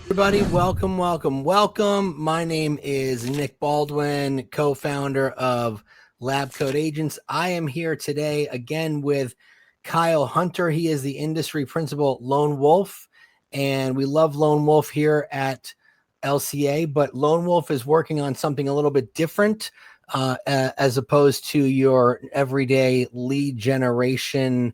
Everybody, welcome. My name is Nick Baldwin, co-founder of Lab Code Agents. I am here today again with Kyle Hunter. He is the industry principal Lone Wolf, and we love Lone Wolf here at LCA, but Lone Wolf is working on something a little bit different as opposed to your everyday lead generation,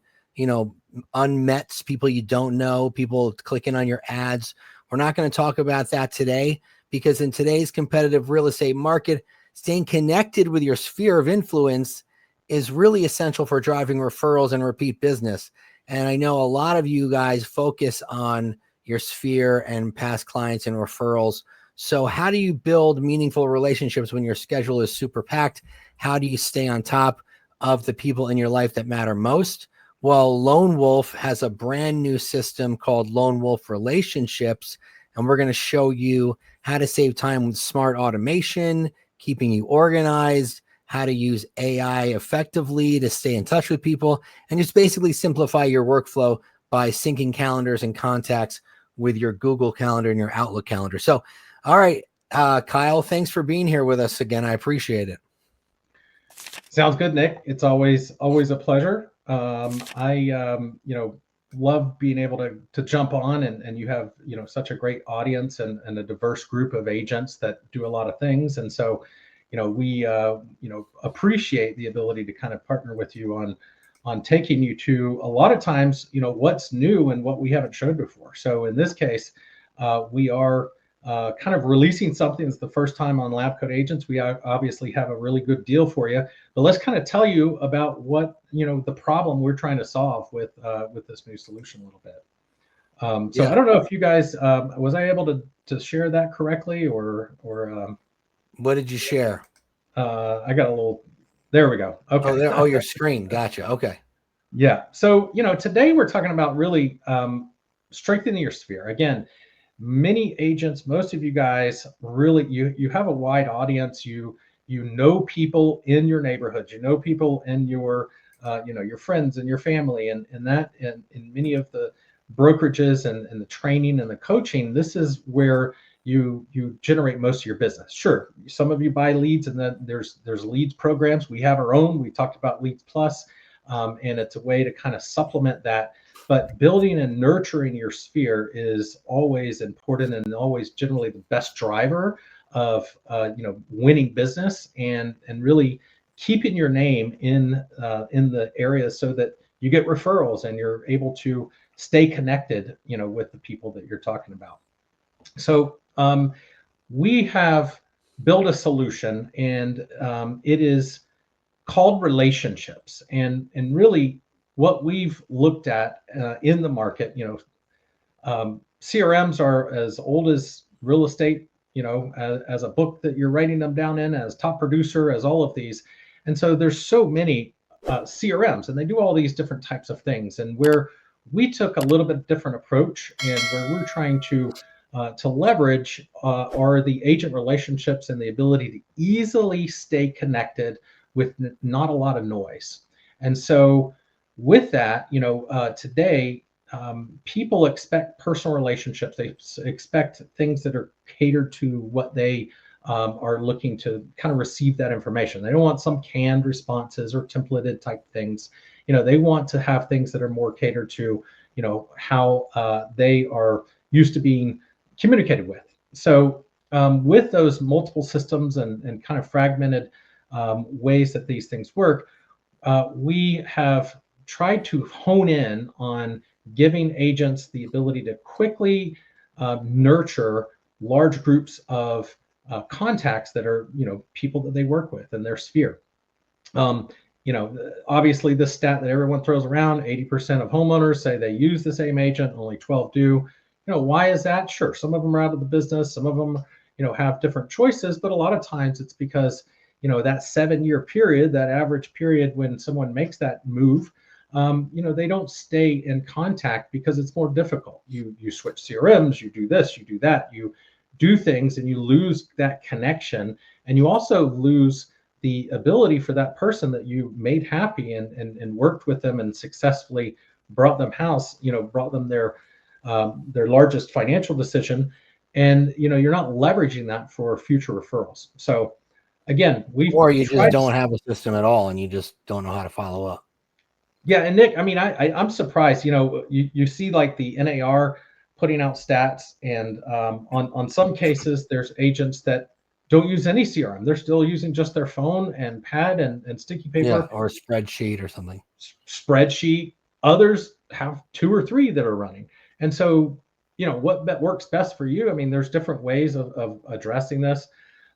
unmet people you don't know, people clicking on your ads. We're not going to talk about that today because in today's competitive real estate market, staying connected with your sphere of influence is really essential for driving referrals and repeat business. And I know a lot of you guys focus on your sphere and past clients and referrals. So how do you build meaningful relationships when your schedule is super packed? How do you stay on top of the people in your life that matter most? Well, Lone Wolf has a brand new system called Lone Wolf Relationships, and we're going to show you how to save time with smart automation, keeping you organized, how to use AI effectively to stay in touch with people, and just basically simplify your workflow by syncing calendars and contacts with your Google Calendar and your Outlook calendar. So, all right, Kyle, thanks for being here with us again. I appreciate it. Sounds good, Nick. It's always a pleasure. I love being able to jump on and you have, such a great audience and a diverse group of agents that do a lot of things. And so, we appreciate the ability to kind of partner with you on taking you to a lot of times, what's new and what we haven't showed before. So in this case, we are kind of releasing something that's the first time on Lab Code Agents. We obviously have a really good deal for you, but let's kind of tell you about what the problem we're trying to solve with this new solution a little bit. I don't know if you guys was I able to share that correctly or what did you share? I got a little. There we go. Okay. Oh, your screen. Gotcha. Okay. Yeah. So today we're talking about really strengthening your sphere again. Many agents, most of you guys really, you have a wide audience. You know people in your neighborhoods, people in your your friends and your family, and that in many of the brokerages and the training and the coaching, this is where you generate most of your business. Sure, some of you buy leads, and then there's leads programs. We have our own. We talked about Leads Plus, and it's a way to kind of supplement that. But building and nurturing your sphere is always important and always generally the best driver of winning business and really keeping your name in the area so that you get referrals and you're able to stay connected with the people that you're talking about. So we have built a solution, and it is called relationships, and really what we've looked at in the market, CRMs are as old as real estate, as a book that you're writing them down in, as top producer, as all of these. And so there's so many CRMs, and they do all these different types of things. And where we took a little bit different approach, and where we're trying to leverage are the agent relationships and the ability to easily stay connected with not a lot of noise. And so with that, today, people expect personal relationships. They expect things that are catered to what they are looking to kind of receive that information. They don't want some canned responses or templated type things. They want to have things that are more catered to, how they are used to being communicated with. So with those multiple systems and kind of fragmented ways that these things work, we have tried to hone in on giving agents the ability to quickly nurture large groups of contacts that are, people that they work with in their sphere. Obviously this stat that everyone throws around, 80% of homeowners say they use the same agent, only 12 do. Why is that? Sure, some of them are out of the business, some of them, have different choices, but a lot of times it's because, that 7-year period, that average period when someone makes that move, they don't stay in contact because it's more difficult. You switch CRMs, you do this, you do that, you do things, and you lose that connection, and you also lose the ability for that person that you made happy and worked with them and successfully brought them brought them their largest financial decision, and you're not leveraging that for future referrals. So again, we've Or you just tried. don't have a system at all and you just don't know how to follow up. Yeah, and Nick, I mean, I'm surprised. You see like the NAR putting out stats, and on some cases, there's agents that don't use any CRM. They're still using just their phone and pad and sticky Yeah, paper, or a spreadsheet or something. spreadsheet. Others have 2 or 3 that are running, and so what works best for you. I mean, there's different ways of addressing this,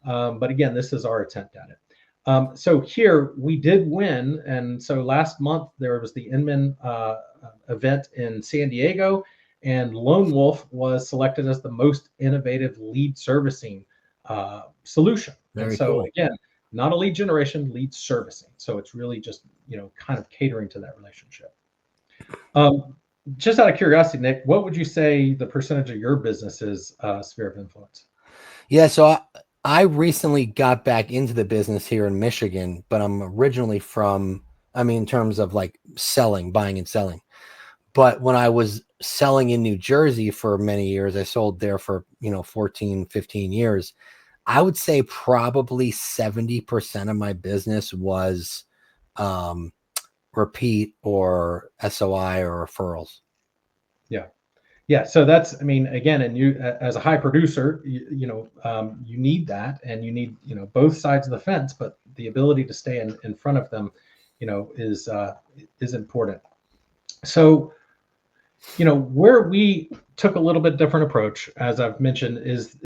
but again, this is our attempt at it. So here we did win. And so last month there was the Inman event in San Diego, and Lone Wolf was selected as the most innovative lead servicing solution. And Very so cool. again, not a lead generation, lead servicing. So it's really just, kind of catering to that relationship. Just out of curiosity, Nick, what would you say the percentage of your business is sphere of influence? Yeah, so I recently got back into the business here in Michigan, but I'm originally from, I mean, in terms of like selling, buying and selling. But when I was selling in New Jersey for many years, I sold there for, 14, 15 years. I would say probably 70% of my business was repeat or SOI or referrals. Yeah. Yeah, so that's, I mean, again, and you as a high producer, you need that, and you need, both sides of the fence, but the ability to stay in front of them, is important. So, where we took a little bit different approach, as I've mentioned, is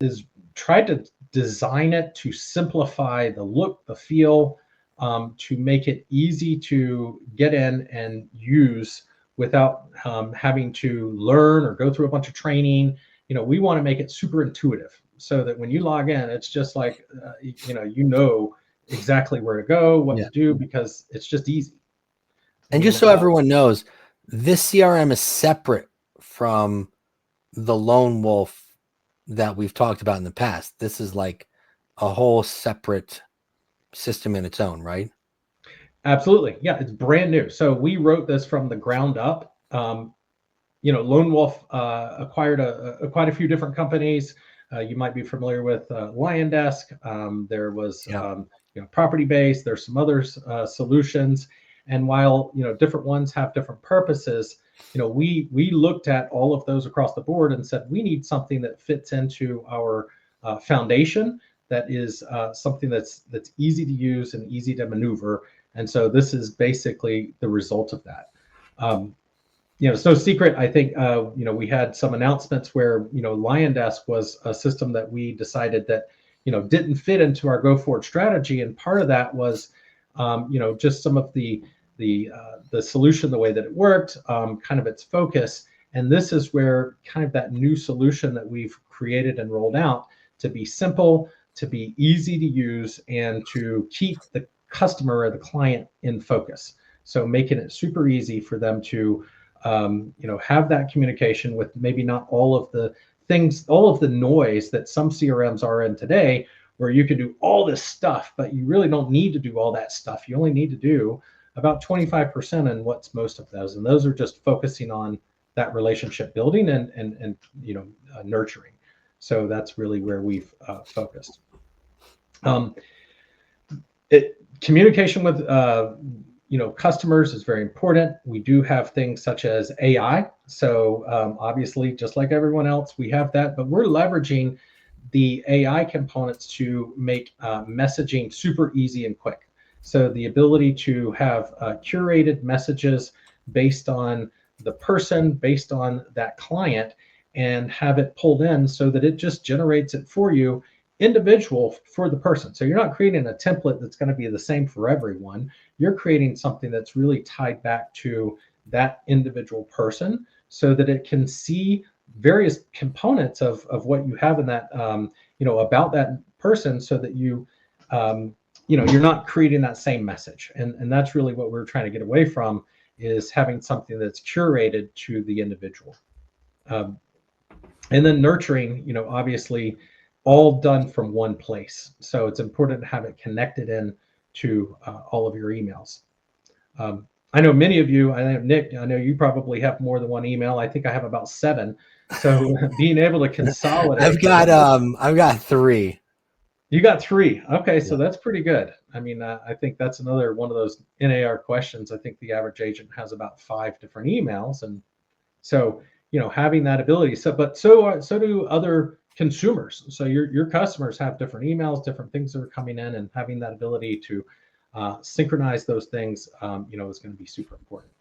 try to design it to simplify the look, the feel, to make it easy to get in and use without having to learn or go through a bunch of training. We want to make it super intuitive so that when you log in, it's just like, exactly where to go, what to do, because it's just easy. And just so everyone knows, this CRM is separate from the Lone Wolf that we've talked about in the past. This is like a whole separate system in its own, right? Absolutely. Yeah, it's brand new. So we wrote this from the ground up. Lone Wolf acquired quite a few different companies. You might be familiar with Lion Desk. There was Property Base. There's some other solutions, and while different ones have different purposes, we looked at all of those across the board and said we need something that fits into our foundation. That is something that's easy to use and easy to maneuver. And so this is basically the result of that. It's no secret. I think, we had some announcements where, Lion Desk was a system that we decided that, didn't fit into our go forward strategy. And part of that was, just some of the solution, the way that it worked, kind of its focus. And this is where kind of that new solution that we've created and rolled out to be simple, to be easy to use, and to keep the customer or the client in focus. So making it super easy for them to have that communication with maybe not all of the things, all of the noise that some CRMs are in today, where you can do all this stuff, but you really don't need to do all that stuff. You only need to do about 25% in what's most of those. And those are just focusing on that relationship building and nurturing. So that's really where we've focused. Communication with customers is very important. We do have things such as AI. So obviously, just like everyone else, we have that, but we're leveraging the AI components to make messaging super easy and quick. So the ability to have curated messages based on the person, based on that client, and have it pulled in so that it just generates it for you, individual for the person. So you're not creating a template that's going to be the same for everyone. You're creating something that's really tied back to that individual person so that it can see various components of what you have in that, about that person, so that you're not creating that same message. And that's really what we're trying to get away from, is having something that's curated to the individual. And then nurturing, obviously, all done from one place. So it's important to have it connected in to all of your emails. I know many of you, I know Nick, I know you probably have more than one email. I think I have about 7. So being able to consolidate. I've got 3. You got 3. Okay, so Yeah. that's pretty good. I mean, I think that's another one of those NAR questions. I think the average agent has about 5 different emails, and so having that ability. So do other consumers. So your customers have different emails, different things that are coming in, and having that ability to synchronize those things, is going to be super important.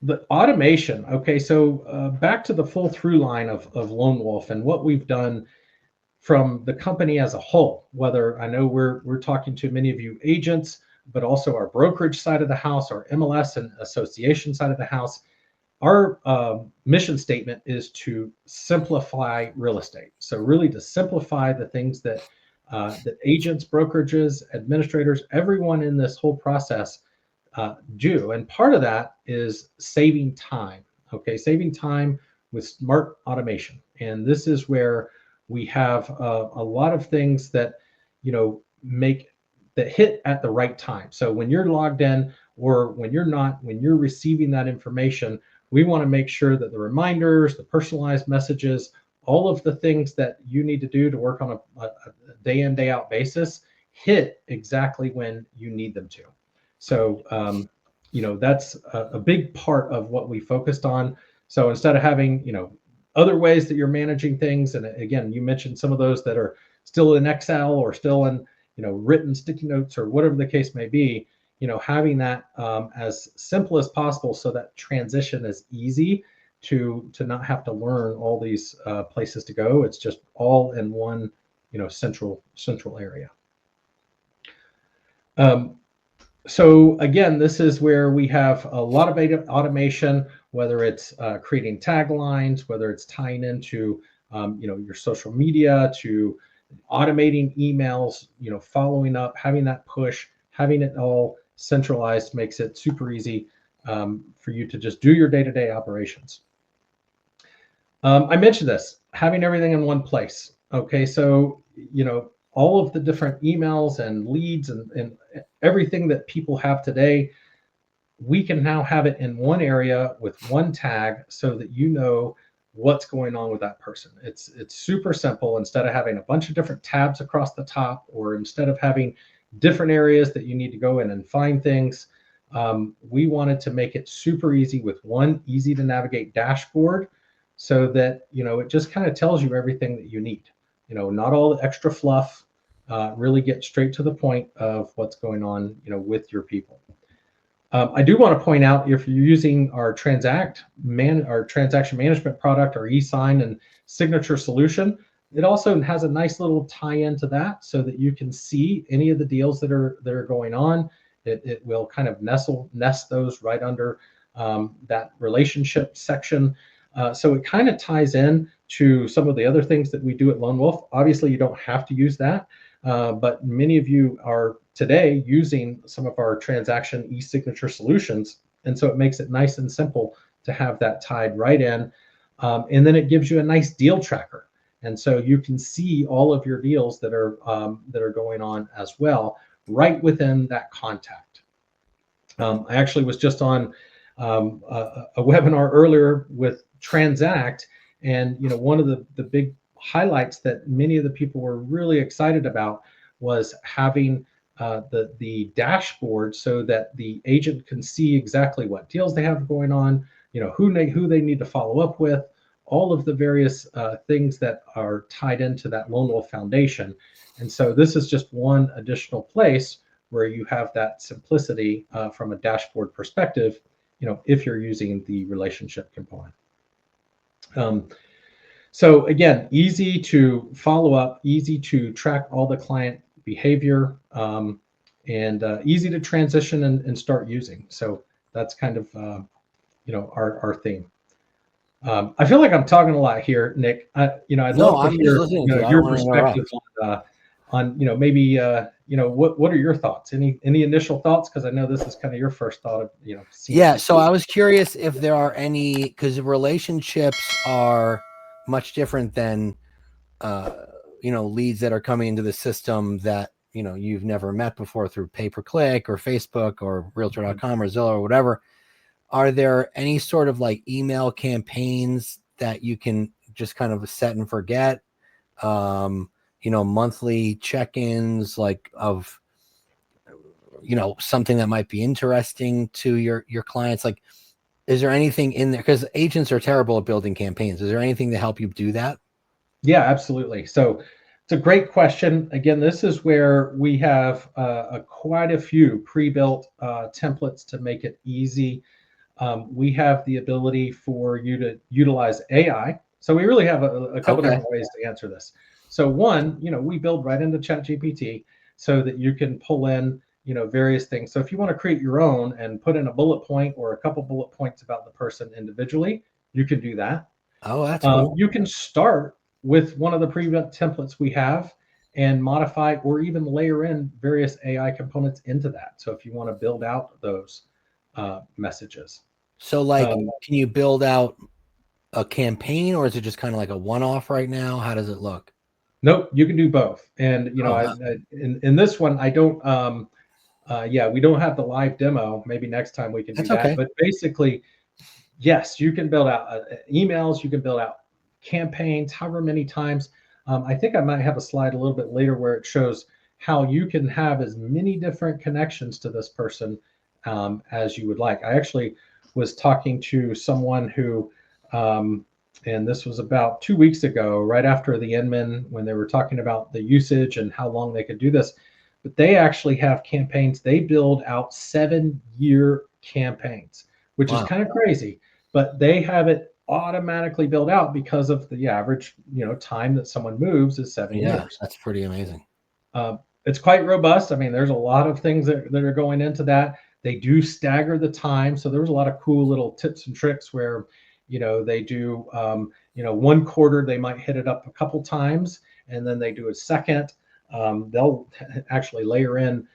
The automation. Okay, so back to the full through line of Lone Wolf and what we've done from the company as a whole. Whether I know we're talking to many of you agents, but also our brokerage side of the house, our MLS and association side of the house. Our mission statement is to simplify real estate. So really to simplify the things that agents, brokerages, administrators, everyone in this whole process do. And part of that is saving time. Okay, saving time with smart automation. And this is where we have a lot of things that make that hit at the right time. So when you're logged in or when you're not, when you're receiving that information, we want to make sure that the reminders, the personalized messages, all of the things that you need to do to work on a day in, day out basis hit exactly when you need them to. So, that's a big part of what we focused on. So instead of having, other ways that you're managing things, and again, you mentioned some of those that are still in Excel or still in, written sticky notes or whatever the case may be, having that as simple as possible so that transition is easy to not have to learn all these places to go. It's just all in one, central area. So again, this is where we have a lot of automation, whether it's creating taglines, whether it's tying into your social media, to automating emails, following up, having that push, having it all centralized makes it super easy for you to just do your day-to-day operations. I mentioned this, having everything in one place. Okay, so all of the different emails and leads and everything that people have today, we can now have it in one area with one tag so that you know what's going on with that person. It's super simple. Instead of having a bunch of different tabs across the top, or instead of having different areas that you need to go in and find things, we wanted to make it super easy with one easy to navigate dashboard so that it just kind of tells you everything that you need. Not all the extra fluff, really get straight to the point of what's going on with your people. I do want to point out, if you're using our transaction management product, our e-sign and signature solution, it also has a nice little tie-in to that so that you can see any of the deals that are going on. It will kind of nest those right under that relationship section. So it kind of ties in to some of the other things that we do at Lone Wolf. Obviously, you don't have to use that, but many of you are today using some of our transaction e-signature solutions. And so it makes it nice and simple to have that tied right in. And then it gives you a nice deal tracker. And so you can see all of your deals that are going on as well, right within that contact. I actually was just on a webinar earlier with Transact, and one of the big highlights that many of the people were really excited about was having the dashboard so that the agent can see exactly what deals they have going on, who they need to follow up with, all of the various things that are tied into that Lone Wolf Foundation. And so this is just one additional place where you have that simplicity from a dashboard perspective, if you're using the relationship component. So again, easy to follow up, easy to track all the client behavior, and easy to transition and start using. So that's kind of our theme. I feel like I'm talking a lot here, Nick. I'd love to hear your perspective on maybe what are your thoughts? Any initial thoughts? Because I know this is kind of your first thought of Yeah. So I was curious if there are any, because relationships are much different than leads that are coming into the system that you've never met before through pay-per-click or Facebook or Realtor.com or Zillow or whatever. are there any sort of like email campaigns that you can just kind of set and forget? Monthly check-ins, like of, something that might be interesting to your clients. Like, is there anything in there? Because agents are terrible at building campaigns. Is there anything to help you do that? Yeah, absolutely. So it's a great question. Again, this is where we have quite a few pre-built templates to make it easy. We have the ability for you to utilize AI. So we really have a couple different ways to answer this. So one, we build right into ChatGPT so that you can pull in, various things. So if you want to create your own and put in a bullet point or a couple bullet points about the person individually, you can do that. Oh, that's cool. You can start with one of the pre-built templates we have and modify or even layer in various AI components into that. So if you want to build out those messages. So like, can you build out a campaign, or is it just kind of like a one-off right now? How does it look? Nope, you can do both. And in this one, I don't. We don't have the live demo. Maybe next time we can do that. Okay. But basically, yes, you can build out emails. You can build out campaigns, however many times. I think I might have a slide a little bit later where it shows how you can have as many different connections to this person as you would like. I actually was talking to someone who, and this was about 2 weeks ago, right after the Inman, when they were talking about the usage and how long they could do this. But they actually have campaigns. They build out 7-year campaigns, which is kind of crazy, but they have it automatically built out because of the average, time that someone moves is 7 years. That's pretty amazing. It's quite robust. I mean, there's a lot of things that are going into that. They do stagger the time. So there was a lot of cool little tips and tricks where, they do, 1 quarter, they might hit it up a couple times, and then they do a second. They'll actually layer in,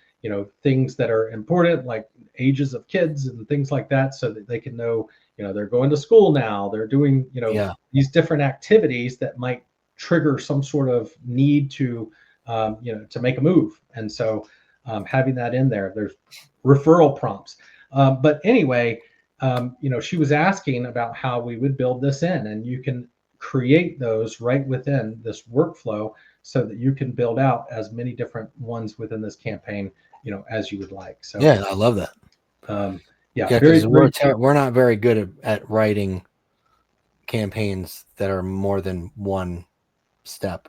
things that are important, like ages of kids and things like that, so that they can know, they're going to school now. They're doing, these different activities that might trigger some sort of need to, to make a move. And so having that in there, there's referral prompts. But anyway, she was asking about how we would build this in, and you can create those right within this workflow so that you can build out as many different ones within this campaign, as you would like. So yeah, I love that. We're not very good at writing campaigns that are more than one step.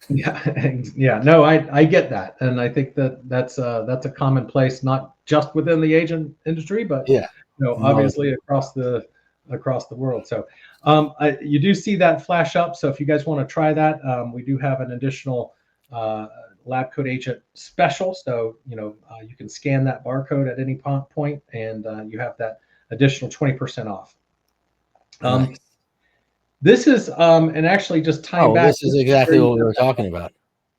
No, I get that, and I think that's a commonplace, not just within the agent industry, but obviously across the world. So you do see that flash up. So if you guys want to try that, we do have an additional Lab Coat Agent special. So you can scan that barcode at any point, and you have that additional 20% off. Nice. This is and actually just tying back. This is exactly what we were talking about.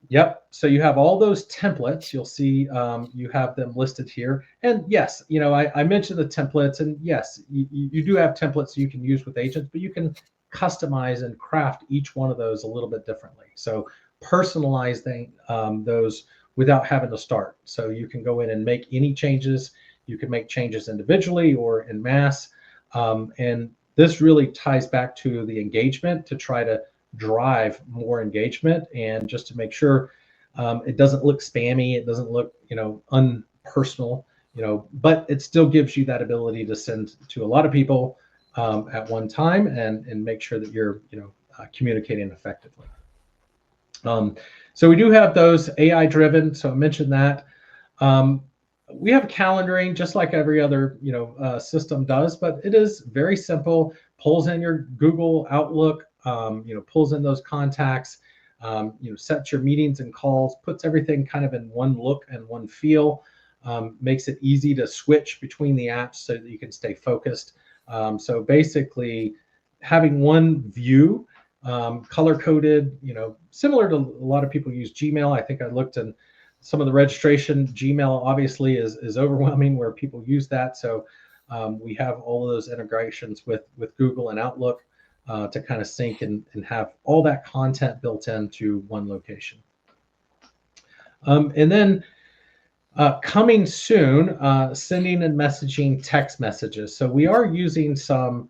Yep. So you have all those templates. You'll see you have them listed here. And yes, I mentioned the templates, and yes, you do have templates you can use with agents, but you can customize and craft each one of those a little bit differently. So personalize those without having to start. So you can go in and make any changes. You can make changes individually or in mass. And this really ties back to the engagement, to try to drive more engagement, and just to make sure it doesn't look spammy, it doesn't look unpersonal, but it still gives you that ability to send to a lot of people at one time, and make sure that you're communicating effectively. So we do have those AI driven. So I mentioned that. We have calendaring just like every other system does, but it is very simple. Pulls in your Google Outlook, pulls in those contacts, sets your meetings and calls, puts everything kind of in one look and one feel, makes it easy to switch between the apps so that you can stay focused. So basically having one view, color coded, similar to a lot of people use Gmail. I think I looked in some of the registration. Gmail obviously is overwhelming where people use that. So we have all of those integrations with Google and Outlook to kind of sync and have all that content built into one location. And then Coming soon, sending and messaging text messages. So we are using some,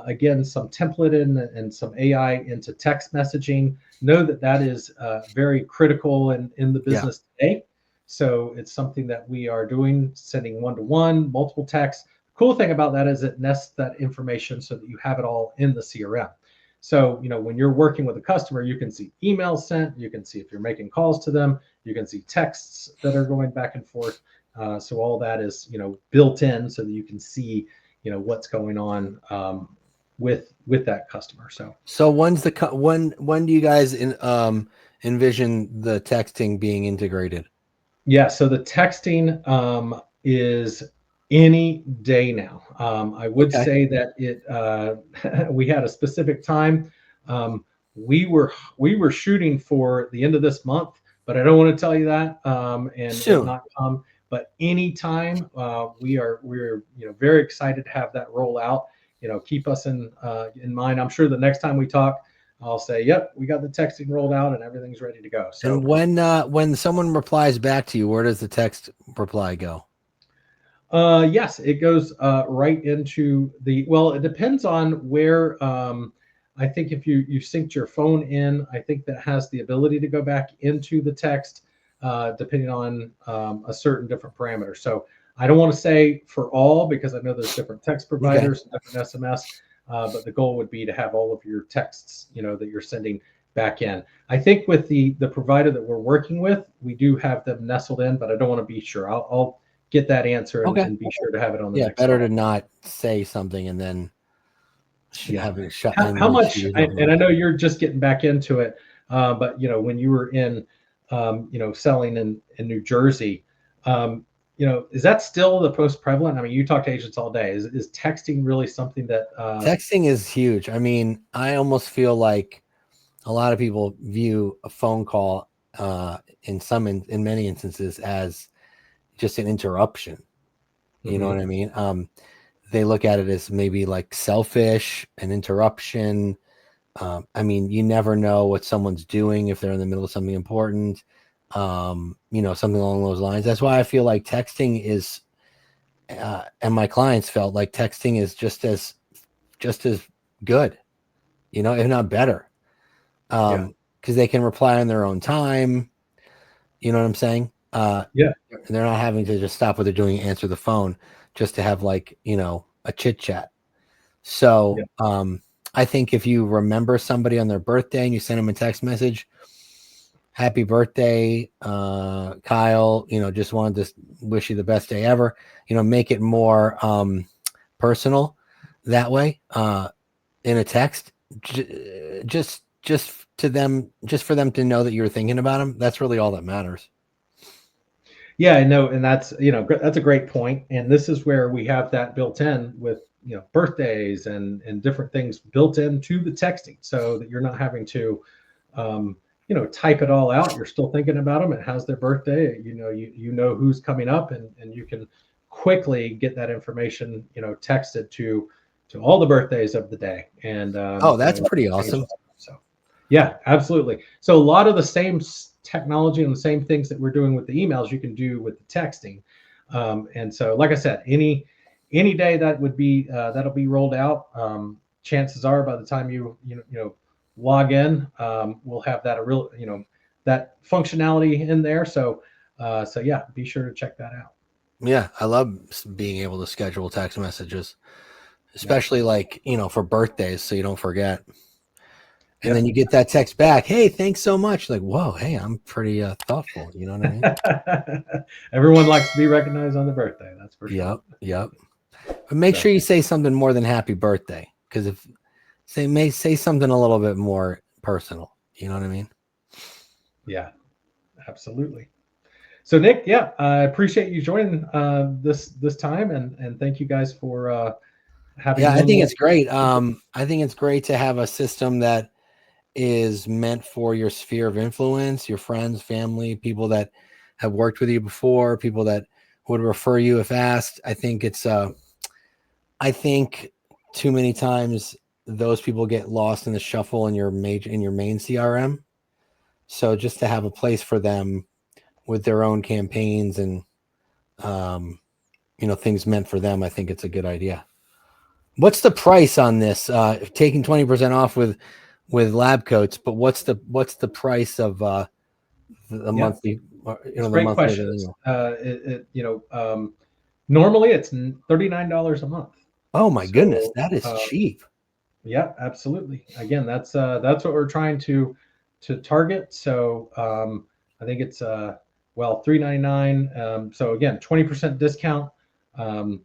again, some template and some AI into text messaging. Know that that is very critical in the Yeah. business today. So it's something that we are doing, sending one-to-one, multiple texts. Cool thing about that is it nests that information so that you have it all in the CRM. So, when you're working with a customer, you can see emails sent, you can see if you're making calls to them, you can see texts that are going back and forth. So all that is, built in so that you can see, what's going on with that customer. So when do you guys envision the texting being integrated? Yeah, so the texting is any day now. I would Okay. say that we had a specific time. We were shooting for the end of this month, but I don't want to tell you that and it Soon. not come. But anytime we're very excited to have that roll out. Keep us in mind. I'm sure the next time we talk, I'll say, "Yep, we got the texting rolled out and everything's ready to go." And So when someone replies back to you, where does the text reply go? yes, it goes right into well, it depends on where. I think if you synced your phone in, I think that has the ability to go back into the text, depending on a certain different parameter. So I don't want to say for all because I know there's different text Okay. providers, different SMS, but the goal would be to have all of your texts, that you're sending back in. I think with the provider that we're working with, we do have them nestled in, but I don't want to be sure. I'll get that answer Okay. and be sure to have it on the Yeah, next better to call. not say something and then Yeah. have it shut How and then much, shoot and I know you're just getting back into it, but when you were in, selling in New Jersey, is that still the most prevalent? I mean, you talk to agents all day. Is texting really something that, texting is huge. I mean, I almost feel like a lot of people view a phone call in many instances as just an interruption. You know what mhm, I mean? They look at it as maybe like selfish, an interruption. I mean, you never know what someone's doing if they're in the middle of something important. Something along those lines. That's why I feel like texting is, and my clients felt like texting is just as good, if not better, yeah, because they can reply on their own time. You know what I'm saying? yeah, They're not having to just stop what they're doing and answer the phone just to have like a chit chat. yeah, So I think if you remember somebody on their birthday and you send them a text message, happy birthday, Kyle, just wanted to wish you the best day ever, make it more personal that way in a text, just to them, just for them to know that you're thinking about them. That's really all that matters. yeah. I know, and that's a great point. And this is where we have that built in with birthdays and different things built into the texting, so that you're not having to type it all out. You're still thinking about them. It has their birthday. You know who's coming up, and you can quickly get that information, texted to all the birthdays of the day, and Oh, that's pretty awesome. so yeah, absolutely. So a lot of the same technology and the same things that we're doing with the emails, you can do with the texting. And so, like I said, any day that would be that'll be rolled out. Chances are, by the time you log in, we'll have that that functionality in there. So yeah, be sure to check that out. Yeah, I love being able to schedule text messages, Yeah, especially like, for birthdays so you don't forget. And yeah. then you get that text back, "Hey, thanks so much." Like, "Whoa, hey, I'm pretty thoughtful." You know what I mean? Everyone likes to be recognized on the birthday. That's for sure. Yep, yep. But make So sure you say something more than happy birthday, because if say something a little bit more personal. You know what I mean? yeah, absolutely. So Nick, yeah, I appreciate you joining this time, and thank you guys for having Yeah, I one think more. it's great. I think it's great to have a system that is meant for your sphere of influence, your friends, family, people that have worked with you before, people that would refer you if asked. I think too many times those people get lost in the shuffle in your main CRM. So just to have a place for them with their own campaigns and things meant for them, I think it's a good idea. What's the price on this? Taking 20% off with lab coats, but what's the price of the monthly? It's a great question. Normally it's $39 a month. Oh my goodness, that is cheap. Yeah, absolutely. Again, that's what we're trying to target. So I think it's $3.99. So again, 20% discount.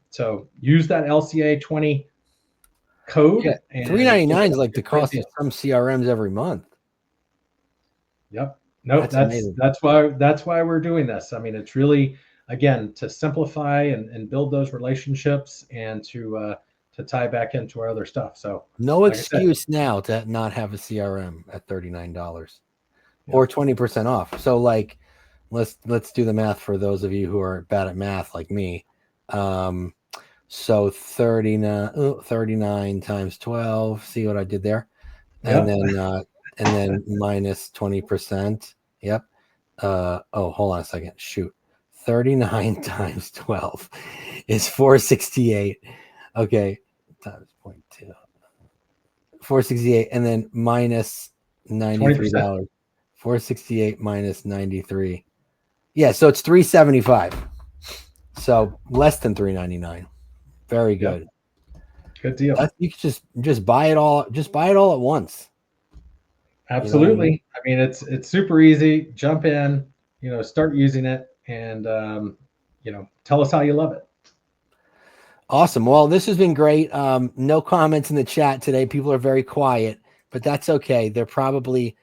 So use that LCA 20 code. Yeah, $3.99 is like the cost of some CRMs every month. Yep. No, that's why we're doing this. I mean, it's really, again, to simplify and build those relationships and to tie back into our other stuff. So no excuse now to not have a CRM at $39 or 20% off. So like, let's do the math for those of you who are bad at math like me. So 39 times 12. See what I did there? And then minus 20%. Yep. Hold on a second. Shoot. 39 times 12 is 468. Okay. Times 0.2. 468. And then minus $93. 468 minus 93. Yeah. So it's 375. So less than 399. Very good. Yep. Good deal. You can just buy it all. Just buy it all at once. Absolutely. I mean, it's super easy. Jump in, start using it, and tell us how you love it. Awesome. Well, this has been great. No comments in the chat today. People are very quiet, but that's okay. They're probably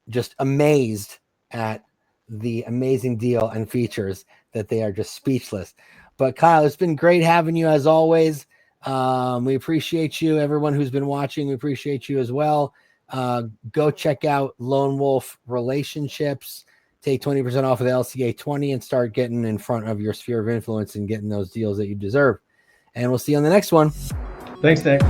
just amazed at the amazing deal and features that they are just speechless. But Kyle, it's been great having you as always. We appreciate you. Everyone who's been watching, we appreciate you as well. Go check out Lone Wolf Relationships. Take 20% off of the LCA 20 and start getting in front of your sphere of influence and getting those deals that you deserve. And we'll see you on the next one. Thanks, Nick.